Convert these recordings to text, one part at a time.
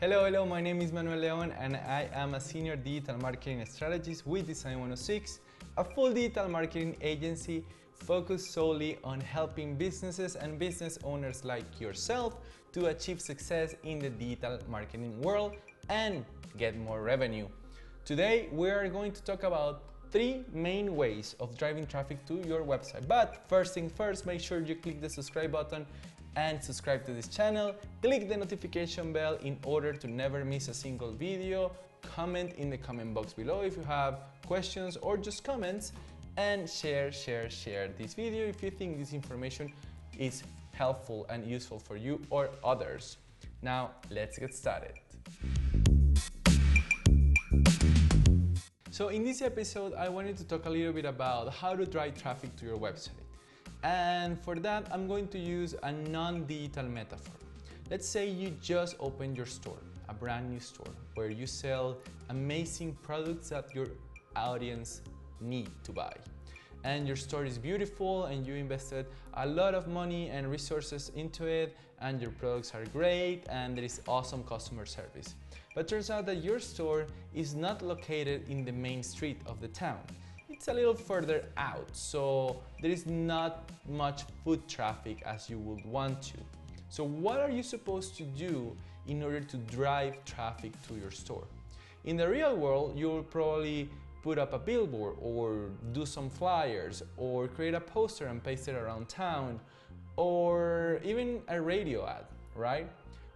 Hello, my name is Manuel Leon and I am a senior digital marketing strategist with Design 106, a full digital marketing agency focused solely on helping businesses and business owners like yourself to achieve success in the digital marketing world and get more revenue. Today, we are going to talk about 3 main ways of driving traffic to your website. But first thing first, make sure you click the subscribe button and subscribe to this channel. Click the notification bell in order to never miss a single video. Comment in the comment box below if you have questions or just comments, and share this video if you think this information is helpful and useful for you or others. Now, let's get started. So in this episode, I wanted to talk a little bit about how to drive traffic to your website. And for that, I'm going to use a non-digital metaphor. Let's say you just opened your store, a brand new store, where you sell amazing products that your audience need to buy. And your store is beautiful and you invested a lot of money and resources into it, and your products are great and there is awesome customer service. But turns out that your store is not located in the main street of the town. It's a little further out, so there is not much foot traffic as you would want to. So what are you supposed to do in order to drive traffic to your store? In the real world, you'll probably put up a billboard or do some flyers or create a poster and paste it around town, or even a radio ad, right?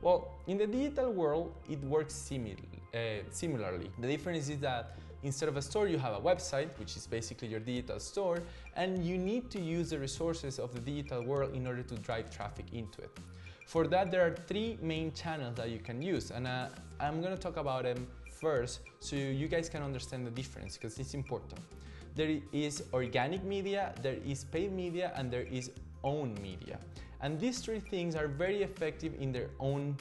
Well, in the digital world, it works similarly. The difference is that instead of a store, you have a website, which is basically your digital store, and you need to use the resources of the digital world in order to drive traffic into it. For that, there are 3 main channels that you can use, and I'm going to talk about them first so you guys can understand the difference, because it's important. There is organic media, there is paid media, and there is owned media. And these 3 things are very effective in their own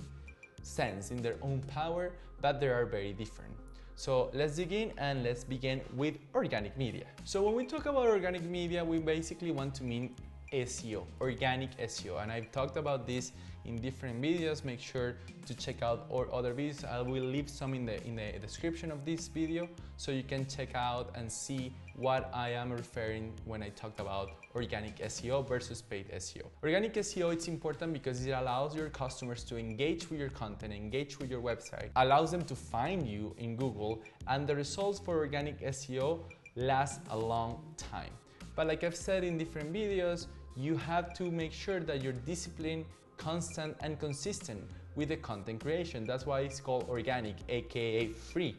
sense, in their own power, but they are very different. So let's dig in, and let's begin with organic media. So when we talk about organic media, we basically want to mean SEO, organic SEO. And I've talked about this in different videos. Make sure to check out our other videos. I will leave some in the description of this video so you can check out and see what I am referring when I talked about organic SEO versus paid SEO. Organic SEO, it's important because it allows your customers to engage with your content, engage with your website, allows them to find you in Google, and the results for organic SEO last a long time. But like I've said in different videos, you have to make sure that you're disciplined, constant, and consistent with the content creation. That's why it's called organic, aka free.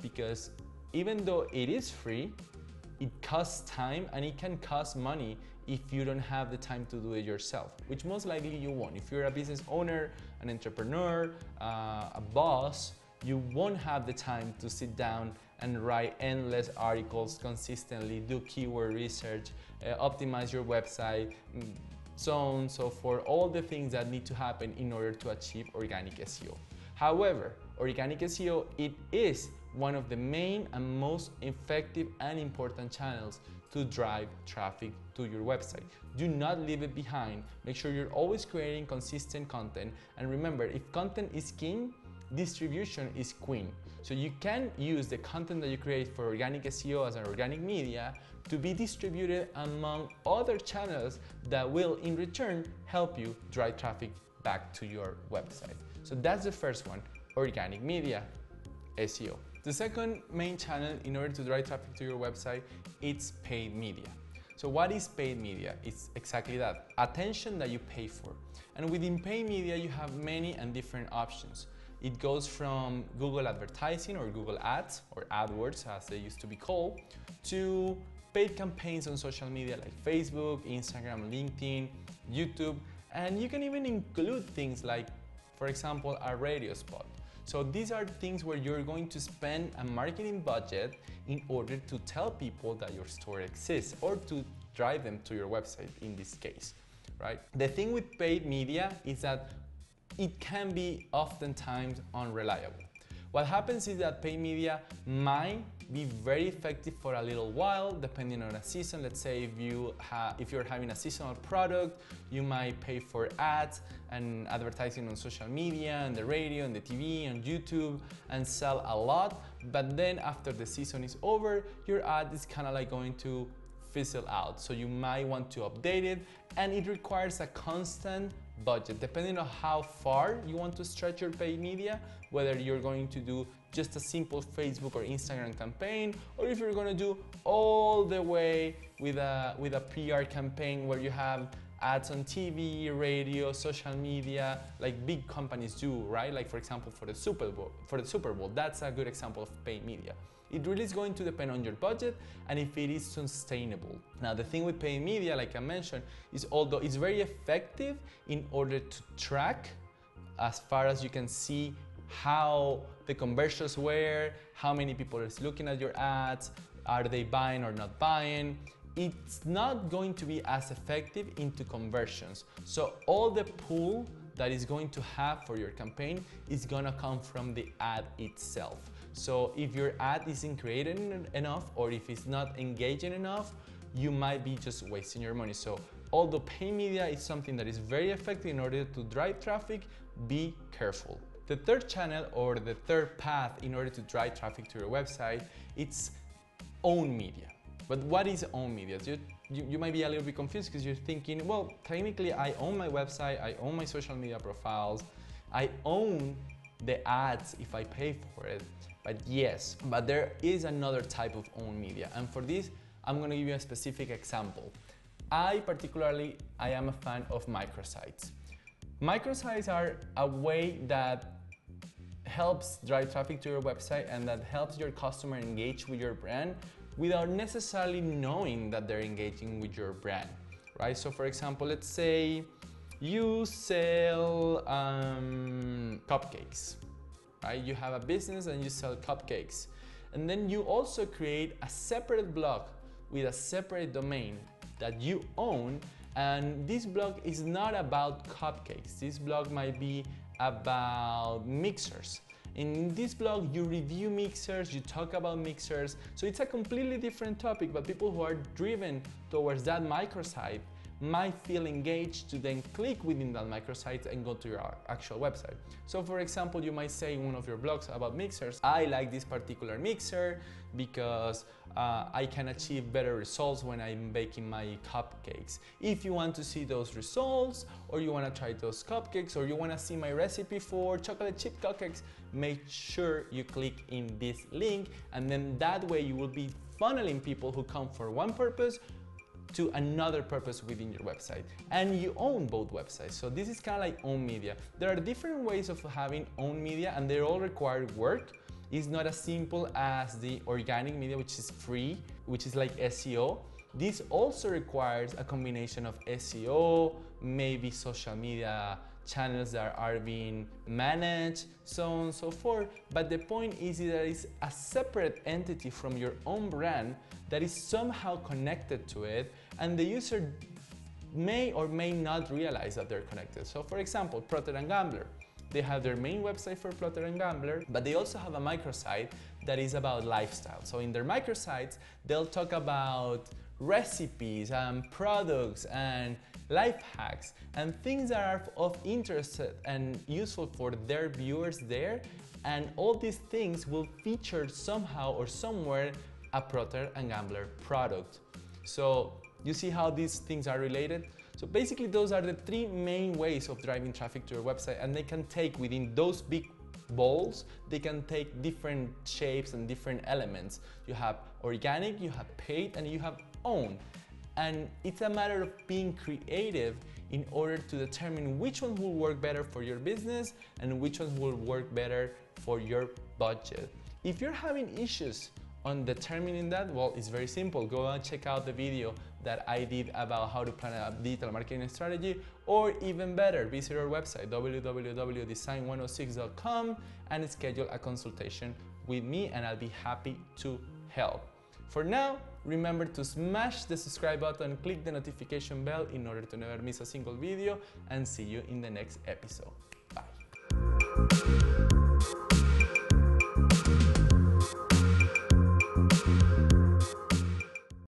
Because even though it is free, it costs time and it can cost money if you don't have the time to do it yourself, which most likely you won't. If you're a business owner, an entrepreneur, a boss, you won't have the time to sit down and write endless articles consistently, do keyword research, optimize your website, so on and so forth, all the things that need to happen in order to achieve organic SEO. However, organic SEO, it is one of the main and most effective and important channels to drive traffic to your website. Do not leave it behind. Make sure you're always creating consistent content. And remember, if content is king, distribution is queen. So you can use the content that you create for organic SEO as an organic media to be distributed among other channels that will in return help you drive traffic back to your website. So that's the first one, organic media, SEO. The second main channel in order to drive traffic to your website, it's paid media. So what is paid media? It's exactly that, attention that you pay for. And within paid media, you have many and different options. It goes from Google advertising or Google ads or AdWords as they used to be called, to paid campaigns on social media like Facebook, Instagram, LinkedIn, YouTube, and you can even include things like, for example, a radio spot. So these are things where you're going to spend a marketing budget in order to tell people that your store exists or to drive them to your website in this case, right? The thing with paid media is that it can be oftentimes unreliable. What happens is that paid media might be very effective for a little while, depending on a season. Let's say if you're having a seasonal product, you might pay for ads and advertising on social media, and the radio, and the TV, and YouTube, and sell a lot. But then after the season is over, your ad is kind of like going to fizzle out. So you might want to update it, and it requires a constant budget depending on how far you want to stretch your paid media, whether you're going to do just a simple Facebook or Instagram campaign, or if you're going to do all the way with a PR campaign where you have ads on TV, radio, social media, like big companies do, right? Like for example, for the Super Bowl, that's a good example of paid media. It really is going to depend on your budget and if it is sustainable. Now, the thing with paid media, like I mentioned, is although it's very effective in order to track as far as you can see how the conversions were, how many people is looking at your ads, are they buying or not buying, it's not going to be as effective into conversions. So all the pool that is going to have for your campaign is gonna come from the ad itself. So if your ad isn't creative enough, or if it's not engaging enough, you might be just wasting your money. So although paid media is something that is very effective in order to drive traffic, be careful. The third channel, or the third path in order to drive traffic to your website, it's owned media. But what is owned media? You might be a little bit confused because you're thinking, well, technically I own my website, I own my social media profiles, I own the ads if I pay for it. But yes, but there is another type of owned media. And for this, I'm gonna give you a specific example. I am a fan of microsites. Microsites are a way that helps drive traffic to your website and that helps your customer engage with your brand without necessarily knowing that they're engaging with your brand, right? So for example, let's say you sell cupcakes, right? You have a business and you sell cupcakes. And then you also create a separate blog with a separate domain that you own. And this blog is not about cupcakes. This blog might be about mixers. In this blog, you review mixers, you talk about mixers. So it's a completely different topic, but people who are driven towards that microsite might feel engaged to then click within that microsite and go to your actual website. So for example, you might say in one of your blogs about mixers, I like this particular mixer because I can achieve better results when I'm baking my cupcakes. If you want to see those results, or you want to try those cupcakes, or you want to see my recipe for chocolate chip cupcakes, make sure you click in this link, and then that way you will be funneling people who come for one purpose to another purpose within your website. And you own both websites. So this is kind of like owned media. There are different ways of having owned media, and they all require work. It's not as simple as the organic media, which is free, which is like SEO. This also requires a combination of SEO, maybe social media channels that are being managed, so on and so forth. But the point is that it's a separate entity from your own brand that is somehow connected to it, and the user may or may not realize that they're connected. So for example, Procter & Gamble. They have their main website for Procter & Gamble, but they also have a microsite that is about lifestyle. So in their microsites, they'll talk about recipes and products and life hacks and things that are of interest and useful for their viewers there. And all these things will feature somehow or somewhere a Procter & Gamble product. So you see how these things are related? So basically those are the three main ways of driving traffic to your website, and they can take within those big balls, they can take different shapes and different elements. You have organic, you have paid, and you have owned. And it's a matter of being creative in order to determine which one will work better for your business and which one will work better for your budget. If you're having issues on determining that, well, it's very simple. Go and check out the video that I did about how to plan a digital marketing strategy, or even better, visit our website, www.design106.com, and schedule a consultation with me, and I'll be happy to help. For now, remember to smash the subscribe button, click the notification bell in order to never miss a single video, and see you in the next episode. Bye.